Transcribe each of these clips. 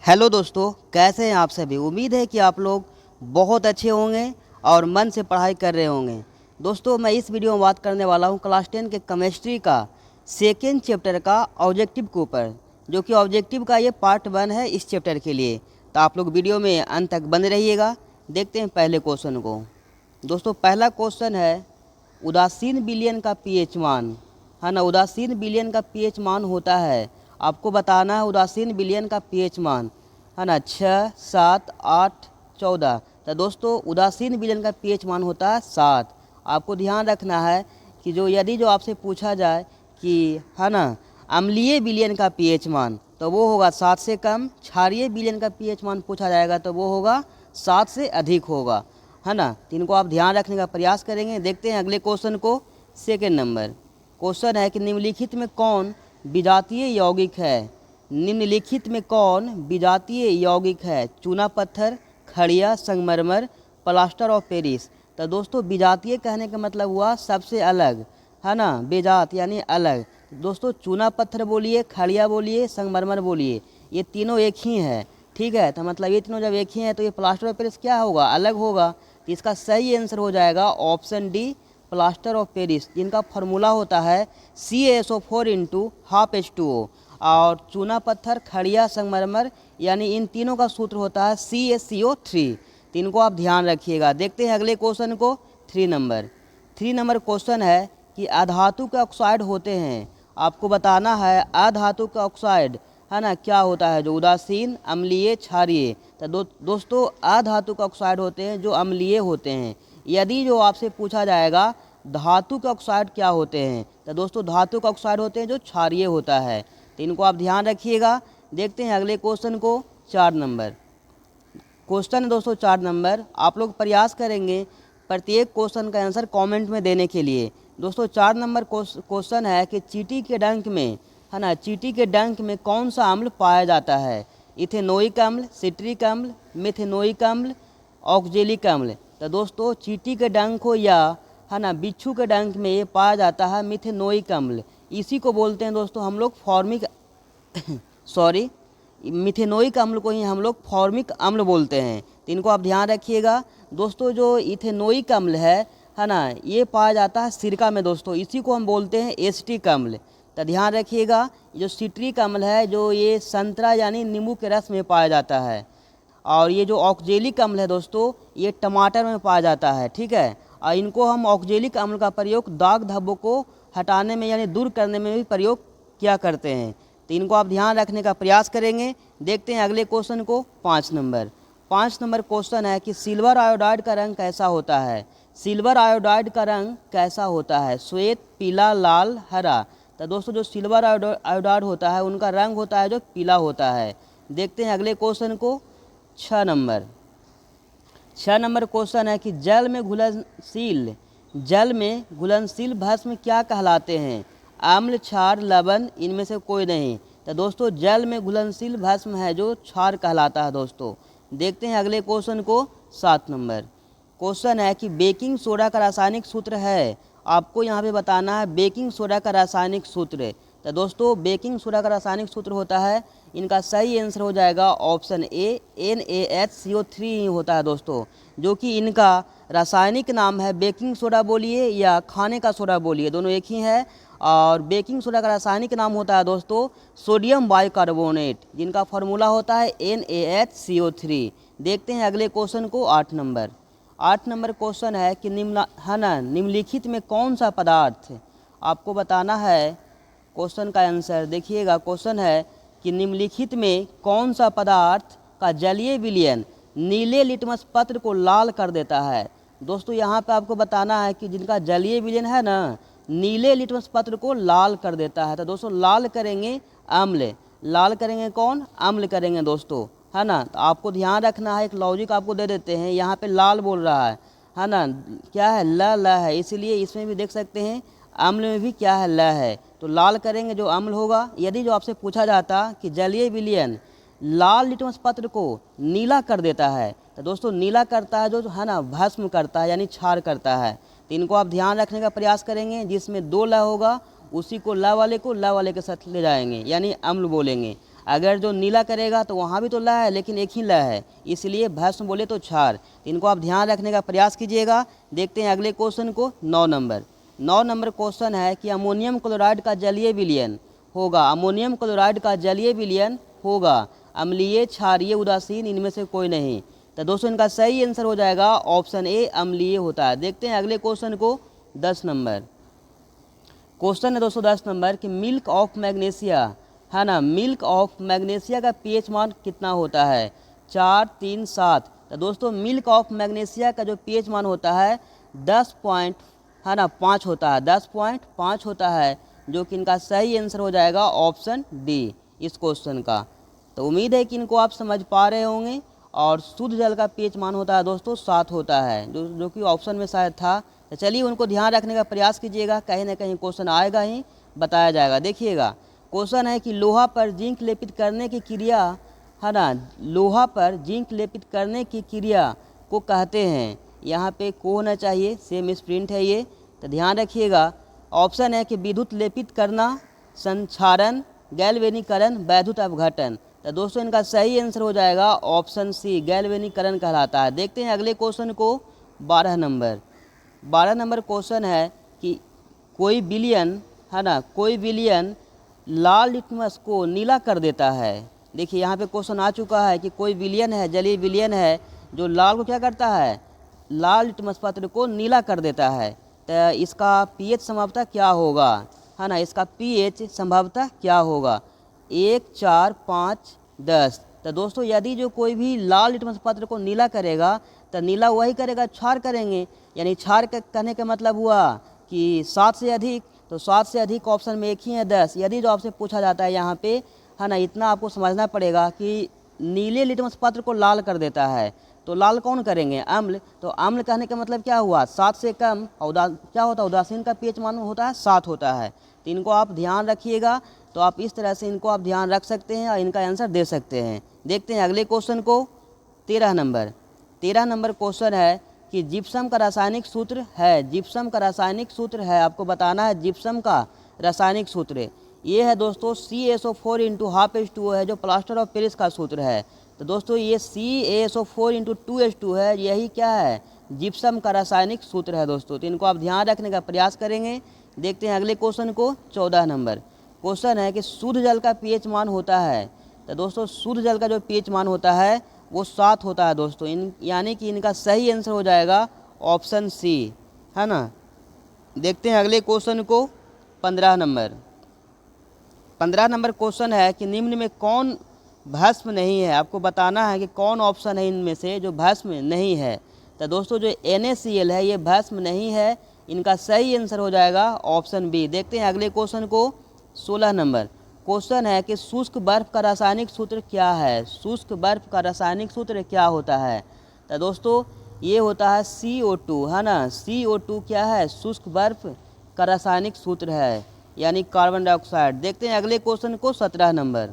Hello दोस्तों, कैसे हैं आप सभी। उम्मीद है कि आप लोग बहुत अच्छे होंगे और मन से पढ़ाई कर रहे होंगे। दोस्तों, मैं इस वीडियो में बात करने वाला हूं क्लास 10 के केमिस्ट्री का सेकेंड चैप्टर का ऑब्जेक्टिव के ऊपर, जो कि ऑब्जेक्टिव का ये पार्ट 1 है इस चैप्टर के लिए। तो आप लोग वीडियो में अंत तक बने रहिएगा। देखते हैं पहले क्वेश्चन को। दोस्तों, पहला क्वेश्चन है उदासीन विलयन का पीएच मान, है ना। उदासीन विलयन का पीएच मान होता है, आपको बताना है उदासीन विलयन का पीएच मान, है ना। 6, 7, 8, 14। तो दोस्तों, उदासीन विलयन का पीएच मान होता है 7। आपको ध्यान रखना है कि यदि आपसे पूछा जाए कि, है ना, अम्लीय विलयन का पीएच मान, तो वो होगा 7 से कम। क्षारीय विलयन का पीएच मान पूछा जाएगा तो वो होगा 7 से अधिक होगा, है ना। तो इनको आप ध्यान रखने का प्रयास करेंगे। देखते हैं अगले क्वेश्चन को। सेकेंड नंबर क्वेश्चन है कि निम्नलिखित में कौन विजातीय यौगिक है। निम्नलिखित में कौन विजातीय यौगिक है। चूना पत्थर, खड़िया, संगमरमर, प्लास्टर ऑफ पेरिस। तो दोस्तों, विजातीय कहने का मतलब हुआ सबसे अलग, है ना। बेजात यानी अलग। दोस्तों, चूना पत्थर बोलिए, खड़िया बोलिए, संगमरमर बोलिए, ये तीनों एक ही है, ठीक है। तो मतलब ये तीनों जब एक ही है तो ये प्लास्टर ऑफ पेरिस क्या होगा, अलग होगा। तो इसका सही आंसर हो जाएगा option D, plaster of Paris, जिनका फार्मूला होता है CaSO4 इंटू हाफ H2O। और चूना पत्थर, खड़िया, संगमरमर, यानी इन तीनों का सूत्र होता है CaCO3। तो इनको आप ध्यान रखिएगा। देखते हैं अगले क्वेश्चन को। 3 नंबर क्वेश्चन है कि अधातु के ऑक्साइड होते हैं। आपको बताना है अधातु का ऑक्साइड, है ना, क्या होता है, जो उदासीन, अम्लीय, क्षारीय। तो दोस्तों, अधातु का ऑक्साइड होते हैं जो अम्लीय होते हैं। यदि आपसे पूछा जाएगा धातु के ऑक्साइड क्या होते हैं, तो दोस्तों धातु के ऑक्साइड होते हैं जो क्षारीय होता है। तो इनको आप ध्यान रखिएगा। देखते हैं अगले क्वेश्चन को। 4 नंबर क्वेश्चन है दोस्तों। 4 नंबर आप लोग प्रयास करेंगे प्रत्येक क्वेश्चन का आंसर कमेंट में देने के लिए। दोस्तों, 4 नंबर क्वेश्चन है कि चींटी के डंक में, है ना, चींटी के डंक में कौन सा अम्ल पाया जाता है। इथेनोइक अम्ल, सिट्रिक अम्ल, मिथेनोइक अम्ल, ऑक्जेलिक अम्ल। तो दोस्तों, चींटी के डंक हो या, है ना, बिच्छू के डंक में ये पाया जाता है मिथेनोइक अम्ल। इसी को बोलते हैं दोस्तों हम लोग फॉर्मिक सॉरी, मिथेनोइक अम्ल को ही हम लोग फॉर्मिक अम्ल बोलते हैं। तो इनको आप ध्यान रखिएगा। दोस्तों, जो इथेनोइक अम्ल है ना, ये पाया जाता है सिरका में दोस्तों, इसी को हम बोलते हैं एसिटिक अम्ल। तो ध्यान रखिएगा। जो सिट्रिक अम्ल है, जो ये संतरा यानी नींबू के रस में पाया जाता है। और ये जो ऑक्जेलिक अम्ल है दोस्तों, ये टमाटर में पाया जाता है, ठीक है। और इनको हम ऑक्जेलिक अम्ल का प्रयोग दाग धब्बों को हटाने में यानी दूर करने में भी प्रयोग किया करते हैं। तो इनको आप ध्यान रखने का प्रयास करेंगे। देखते हैं अगले क्वेश्चन को। 5 नंबर क्वेश्चन है कि सिल्वर आयोडाइड का रंग कैसा होता है। सिल्वर आयोडाइड का रंग कैसा होता है। श्वेत, पीला, लाल, हरा। तो दोस्तों, जो सिल्वर आयोडाइड होता है उनका रंग होता है जो पीला होता है। देखते हैं अगले क्वेश्चन को। 6 नंबर क्वेश्चन है कि जल में घुलनशील भस्म क्या कहलाते हैं। अम्ल, क्षार, लवण, इनमें से कोई नहीं। तो दोस्तों, जल में घुलनशील भस्म है जो क्षार कहलाता है दोस्तों। देखते हैं अगले क्वेश्चन को। 7 नंबर क्वेश्चन है कि बेकिंग सोडा का रासायनिक सूत्र है। आपको यहाँ पे बताना है बेकिंग सोडा का रासायनिक सूत्र। तो दोस्तों, बेकिंग सोडा का रासायनिक सूत्र होता है, इनका सही आंसर हो जाएगा ऑप्शन ए, NaHCO3 ही होता है दोस्तों, जो कि इनका रासायनिक नाम है। बेकिंग सोडा बोलिए या खाने का सोडा बोलिए, दोनों एक ही है। और बेकिंग सोडा का रासायनिक नाम होता है दोस्तों सोडियम बाइकार्बोनेट, जिनका फार्मूला होता है NaHCO3। देखते हैं अगले क्वेश्चन को। 8 नंबर क्वेश्चन है कि निम्नलिखित में कौन सा पदार्थ, आपको बताना है क्वेश्चन का आंसर। देखिएगा, क्वेश्चन है कि निम्नलिखित में कौन सा पदार्थ का जलीय विलयन नीले लिटमस पत्र को लाल कर देता है। दोस्तों, यहाँ पे आपको बताना है कि जिनका जलीय विलयन है ना, नीले लिटमस पत्र को लाल कर देता है। तो दोस्तों, लाल करेंगे अम्ल, लाल करेंगे कौन, अम्ल करेंगे दोस्तों, है ना। तो आपको ध्यान रखना है, एक लॉजिक आपको दे देते हैं। यहाँ पे लाल बोल रहा है ना, क्या है, ल है, इसीलिए इसमें भी देख सकते हैं अम्ल में भी क्या है, ल है। तो लाल करेंगे जो अम्ल होगा। यदि आपसे पूछा जाता कि जलीय विलयन लाल लिटमस पत्र को नीला कर देता है, तो दोस्तों नीला करता है जो है ना, भस्म करता है यानी क्षार करता है। तो इनको आप ध्यान रखने का प्रयास करेंगे। जिसमें 2 ल होगा उसी को ल वाले के साथ ले जाएंगे यानी अम्ल बोलेंगे। अगर जो नीला करेगा तो वहाँ भी तो ल है, लेकिन एक ही ल है, इसलिए भस्म बोले तो क्षार। इनको आप ध्यान रखने का प्रयास कीजिएगा। देखते हैं अगले क्वेश्चन को। 9 नंबर क्वेश्चन है कि अमोनियम क्लोराइड का जलीय विलयन होगा, अमोनियम क्लोराइड का जलीय विलयन होगा अम्लीय, क्षारीय, उदासीन, इनमें से कोई नहीं। तो दोस्तों इनका सही आंसर हो जाएगा ऑप्शन ए, अम्लीय होता है। देखते हैं अगले क्वेश्चन को। 10 नंबर क्वेश्चन है दोस्तों 10 नंबर कि मिल्क ऑफ मैग्नीशिया, है ना, मिल्क ऑफ मैग्नीशिया का पीएच मान कितना होता है? 4, 3, 7। तो दोस्तों मिल्क ऑफ मैग्नीशिया का जो पीएच मान होता है 10.5 होता है, 10.5 होता है, जो कि इनका सही आंसर हो जाएगा ऑप्शन डी इस क्वेश्चन का। तो उम्मीद है कि इनको आप समझ पा रहे होंगे। और शुद्ध जल का पीएच मान होता है दोस्तों 7 होता है, जो कि ऑप्शन में शायद था। तो चलिए उनको ध्यान रखने का प्रयास कीजिएगा, कहीं ना कहीं क्वेश्चन आएगा ही, बताया जाएगा। देखिएगा क्वेश्चन है कि लोहा पर जिंक लेपित करने की क्रिया, है ना, लोहा पर जिंक लेपित करने की क्रिया को कहते हैं। यहाँ पे को होना चाहिए, सेम स्प्रिंट है ये, तो ध्यान रखिएगा। ऑप्शन है कि विद्युत लेपित करना, संक्षारण, गैल्वेनीकरण, वैद्युत अपघटन। तो दोस्तों इनका सही आंसर हो जाएगा ऑप्शन सी, गैल्वेनीकरण कहलाता है। देखते हैं अगले क्वेश्चन को। 12 नंबर क्वेश्चन है कि कोई विलयन, है ना, कोई विलयन लाल लिटमस को नीला कर देता है। देखिए यहाँ पे क्वेश्चन आ चुका है कि कोई विलयन है, जलीय विलयन है, जो लाल को क्या करता है, लाल लिटमस पत्र को नीला कर देता है। तो इसका पीएच संभवतः क्या होगा, है ना, इसका पीएच संभवतः क्या होगा? 1, 4, 5, 10। तो दोस्तों यदि जो कोई भी लाल लिटमस पत्र को नीला करेगा तो नीला वही करेगा, क्षार करेंगे। यानी क्षार कहने का मतलब हुआ कि 7 से अधिक, तो 7 से अधिक ऑप्शन में एक ही है 10। यदि जो आपसे पूछा जाता है यहाँ पे, है ना, इतना आपको समझना पड़ेगा कि नीले लिटमस पत्र को लाल कर देता है, तो लाल कौन करेंगे? अम्ल। तो अम्ल कहने का मतलब क्या हुआ? 7 से कम। क्या होता है? उदासीन का पीएच मान होता है 7 होता है। तो इनको आप ध्यान रखिएगा। तो आप इस तरह से इनको आप ध्यान रख सकते हैं और इनका आंसर दे सकते हैं। देखते हैं अगले क्वेश्चन को। 13 नंबर क्वेश्चन है कि जिप्सम का रासायनिक सूत्र है, जिप्सम का रासायनिक सूत्र है, आपको बताना है जिप्सम का रासायनिक सूत्र। ये है दोस्तों CaSO4 × H2O है, जो प्लास्टर ऑफ पेरिस का सूत्र है। तो दोस्तों ये CaSO4 × 2H2 है, यही क्या है? जिप्सम का रासायनिक सूत्र है दोस्तों। तो इनको आप ध्यान रखने का प्रयास करेंगे। देखते हैं अगले क्वेश्चन को। 14 नंबर क्वेश्चन है कि शुद्ध जल का पीएच मान होता है। तो दोस्तों शुद्ध जल का जो पीएच मान होता है वो 7 होता है दोस्तों। यानी कि इनका सही आंसर हो जाएगा ऑप्शन सी, है ना। देखते हैं अगले क्वेश्चन को। 15 नंबर क्वेश्चन है कि निम्न में कौन भस्म नहीं है? आपको बताना है कि कौन ऑप्शन है इनमें से जो भस्म नहीं है। तो दोस्तों जो NaCl है ये भस्म नहीं है, इनका सही आंसर हो जाएगा ऑप्शन बी। देखते हैं अगले क्वेश्चन को। 16 नंबर क्वेश्चन है कि शुष्क बर्फ का रासायनिक सूत्र क्या है? शुष्क बर्फ का रासायनिक सूत्र क्या होता है? तो दोस्तों ये होता है CO2, है ना। CO2 क्या है? शुष्क बर्फ का रासायनिक सूत्र है, यानी कार्बन डाइऑक्साइड। देखते हैं अगले क्वेश्चन को। 17 नंबर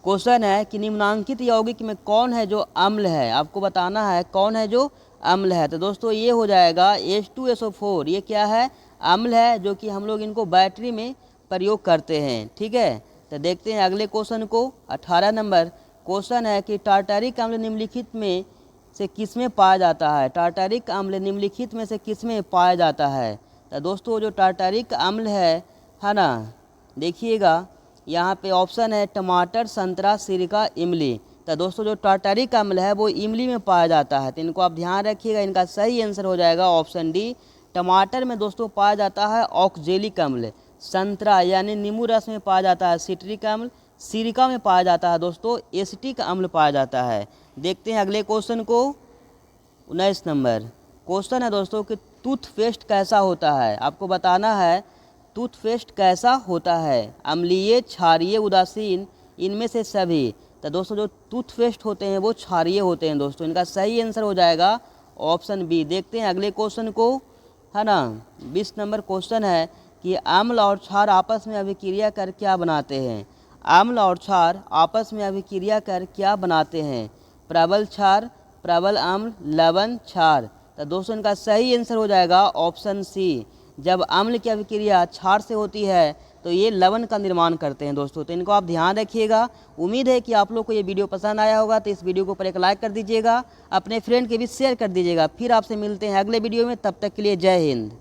क्वेश्चन है कि निम्नांकित यौगिक में कौन है जो अम्ल है? आपको बताना है कौन है जो अम्ल है। तो दोस्तों ये हो जाएगा H2SO4। ये क्या है? अम्ल है, जो कि हम लोग इनको बैटरी में प्रयोग करते हैं, ठीक है। तो देखते हैं अगले क्वेश्चन को। 18 नंबर क्वेश्चन है कि टार्टारिक अम्ल निम्नलिखित में से किसमें पाया जाता है? टार्टारिक अम्ल निम्नलिखित में से किसमें पाया जाता है? तो दोस्तों जो टार्टारिक अम्ल है ना, देखिएगा यहाँ पे ऑप्शन है टमाटर, संतरा, सिरका, इमली। तो दोस्तों जो टार्टारिक अम्ल है वो इमली में पाया जाता है। तो इनको आप ध्यान रखिएगा, इनका सही आंसर हो जाएगा ऑप्शन डी। टमाटर में दोस्तों पाया जाता है ऑक्जेलिक अम्ल। संतरा यानी नींबू रस में पाया जाता है सिट्रिक अम्ल। सिरका में पाया जाता है दोस्तों एसिटिक अम्ल पाया जाता है। देखते हैं अगले क्वेश्चन को। 19 नंबर क्वेश्चन है दोस्तों कि टूथपेस्ट कैसा होता है? आपको बताना है टूथपेस्ट कैसा होता है? अम्लीय, क्षारीय, उदासीन, इनमें से सभी। तो दोस्तों जो टूथपेस्ट होते हैं वो क्षारीय होते हैं दोस्तों। इनका सही आंसर हो जाएगा ऑप्शन बी। देखते हैं अगले क्वेश्चन को, है ना। 20 नंबर क्वेश्चन है कि अम्ल और क्षार आपस में अभिक्रिया कर क्या बनाते हैं? अम्ल और क्षार आपस में अभिक्रिया कर क्या बनाते हैं? प्रबल क्षार, प्रबल अम्ल, लवण, क्षार। तो दोस्तों इनका सही आंसर हो जाएगा ऑप्शन सी। जब अम्ल की अभिक्रिया क्षार से होती है तो ये लवण का निर्माण करते हैं दोस्तों। तो इनको आप ध्यान रखिएगा। उम्मीद है कि आप लोग को ये वीडियो पसंद आया होगा। तो इस वीडियो को ऊपर एक लाइक कर दीजिएगा, अपने फ्रेंड के भी शेयर कर दीजिएगा। फिर आपसे मिलते हैं अगले वीडियो में, तब तक के लिए जय हिंद।